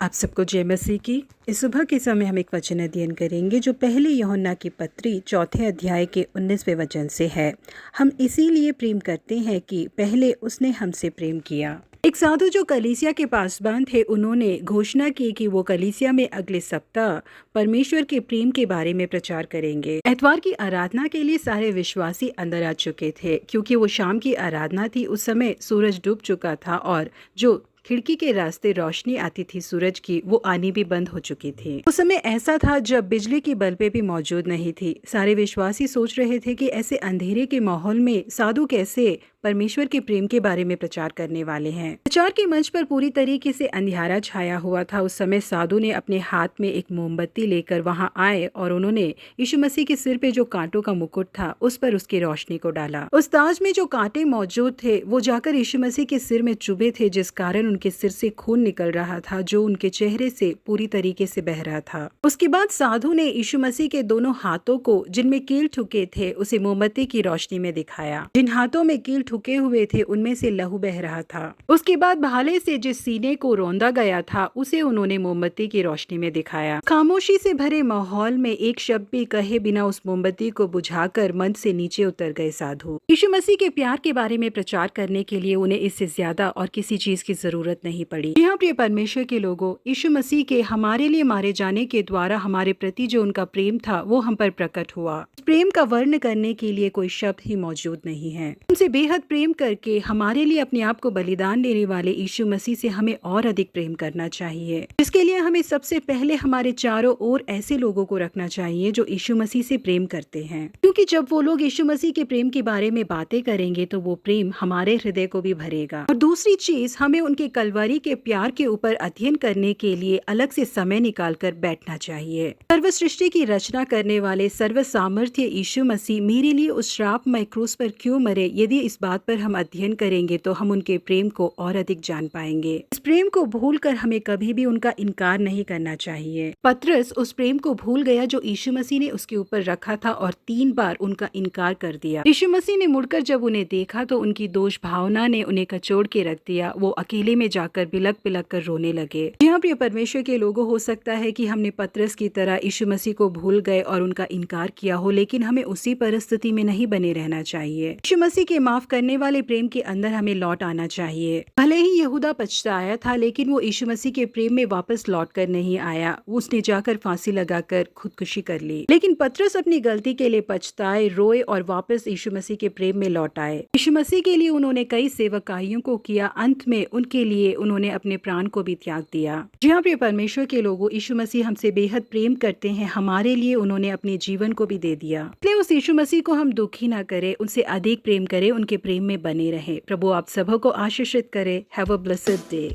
आप सबको जय मसीह की। इस सुबह के समय हम एक वचन अध्ययन करेंगे जो पहले यूहन्ना की पत्री चौथे अध्याय के 19वें वचन से है। हम इसीलिए प्रेम करते हैं कि पहले उसने हमसे प्रेम किया। एक साधु जो कलीसिया के पासबान थे, उन्होंने घोषणा की कि वो कलीसिया में अगले सप्ताह परमेश्वर के प्रेम के बारे में प्रचार करेंगे। एतवार की आराधना के लिए सारे विश्वासी अंदर आ चुके थे, क्योंकि वो शाम की आराधना थी। उस समय सूरज डूब चुका था और जो खिड़की के रास्ते रोशनी आती थी सूरज की, वो आनी भी बंद हो चुकी थी। उस समय ऐसा था जब बिजली की बल्बें भी मौजूद नहीं थी। सारे विश्वासी सोच रहे थे कि ऐसे अंधेरे के माहौल में साधु कैसे परमेश्वर के प्रेम के बारे में प्रचार करने वाले हैं। प्रचार के मंच पर पूरी तरीके से अंधियारा छाया हुआ था। उस समय साधु ने अपने हाथ में एक मोमबत्ती लेकर वहां आए और उन्होंने यीशु मसीह के सिर पे जो कांटों का मुकुट था उस पर उसकी रोशनी को डाला। उस ताज में जो कांटे मौजूद थे वो जाकर यीशु मसीह के सिर में चुभे थे, जिस कारण उनके सिर से खून निकल रहा था जो उनके चेहरे से पूरी तरीके से बह रहा था। उसके बाद साधु ने यीशु मसीह के दोनों हाथों को, जिनमें कील ठुके थे, उसे मोमबत्ती की रोशनी में दिखाया। जिन हाथों में कील ठुके हुए थे उनमें से लहू बह रहा था। उसके बाद भाले से जिस सीने को रौंदा गया था उसे उन्होंने मोमबत्ती की रोशनी में दिखाया। खामोशी से भरे माहौल में एक शब्द भी कहे बिना उस मोमबत्ती को बुझाकर मंच से नीचे उतर गए साधु। यीशु मसीह के प्यार के बारे में प्रचार करने के लिए उन्हें इससे ज्यादा और किसी चीज की जरूरत नहीं पड़ी। यहाँ प्रिय परमेश्वर के लोगों, यीशु मसीह के हमारे लिए मारे जाने के द्वारा हमारे प्रति जो उनका प्रेम था वो हम पर प्रकट हुआ। प्रेम का वर्ण करने के लिए कोई शब्द ही मौजूद नहीं है। उनसे बेहद प्रेम करके हमारे लिए अपने आप को बलिदान देने वाले यीशु मसीह से हमें और अधिक प्रेम करना चाहिए। इसके लिए हमें सबसे पहले हमारे चारों ओर ऐसे लोगों को रखना चाहिए जो यीशु मसीह से प्रेम करते हैं, क्योंकि जब वो लोग यीशु मसीह के प्रेम के बारे में बातें करेंगे तो वो प्रेम हमारे हृदय को भी भरेगा। और दूसरी चीज, हमें उनके कलवरी के प्यार के ऊपर अध्ययन करने के लिए अलग से समय निकालकर बैठना चाहिए। सर्व सृष्टि की रचना करने वाले सर्व सामर्थ्य यीशु मसीह मेरे लिए उस श्रापमय क्रूस पर क्यों मरे, यदि इस बात पर हम अध्ययन करेंगे तो हम उनके प्रेम को और अधिक जान पाएंगे। इस प्रेम को भूलकर हमें कभी भी उनका इनकार नहीं करना चाहिए। पतरस उस प्रेम को भूल गया जो यीशु मसीह ने उसके ऊपर रखा था और 3 बार उनका इनकार कर दिया। यीशु मसीह ने मुड़कर जब उन्हें देखा तो उनकी दोष भावना ने उन्हें कचोड़ के रख दिया। वो अकेले में जाकर बिलक बिलक कर रोने लगे। यहाँ प्रिय परमेश्वर के लोगों, हो सकता है कि हमने पतरस की तरह यीशु मसीह को भूल गए और उनका इनकार किया हो, लेकिन हमें उसी परिस्थिति में नहीं बने रहना चाहिए। यीशु मसीह के माफ करने वाले प्रेम के अंदर हमें लौट आना चाहिए। भले ही यहूदा पछताया था, लेकिन वो यीशु मसीह के प्रेम में वापस लौट कर नहीं आया। उसने जाकर फांसी लगाकर खुदकुशी कर ली। लेकिन पतरस अपनी गलती के लिए पछताए, रोए और वापस यीशु मसीह के प्रेम में लौट आए। यीशु मसीह के लिए उन्होंने कई सेवकाइयों को किया। अंत में उनके लिए उन्होंने अपने प्राण को भी त्याग दिया। जी हाँ प्रिय परमेश्वर के लोगों, यीशु मसीह हमसे बेहद प्रेम करते हैं। हमारे लिए उन्होंने अपने जीवन को भी दे दिया। इसलिए उस यीशु मसीह को हम दुखी ना करें, उनसे अधिक प्रेम करें, उनके प्रेम में बने रहें। प्रभु आप सबों को आशीषित करे। Have a blessed day.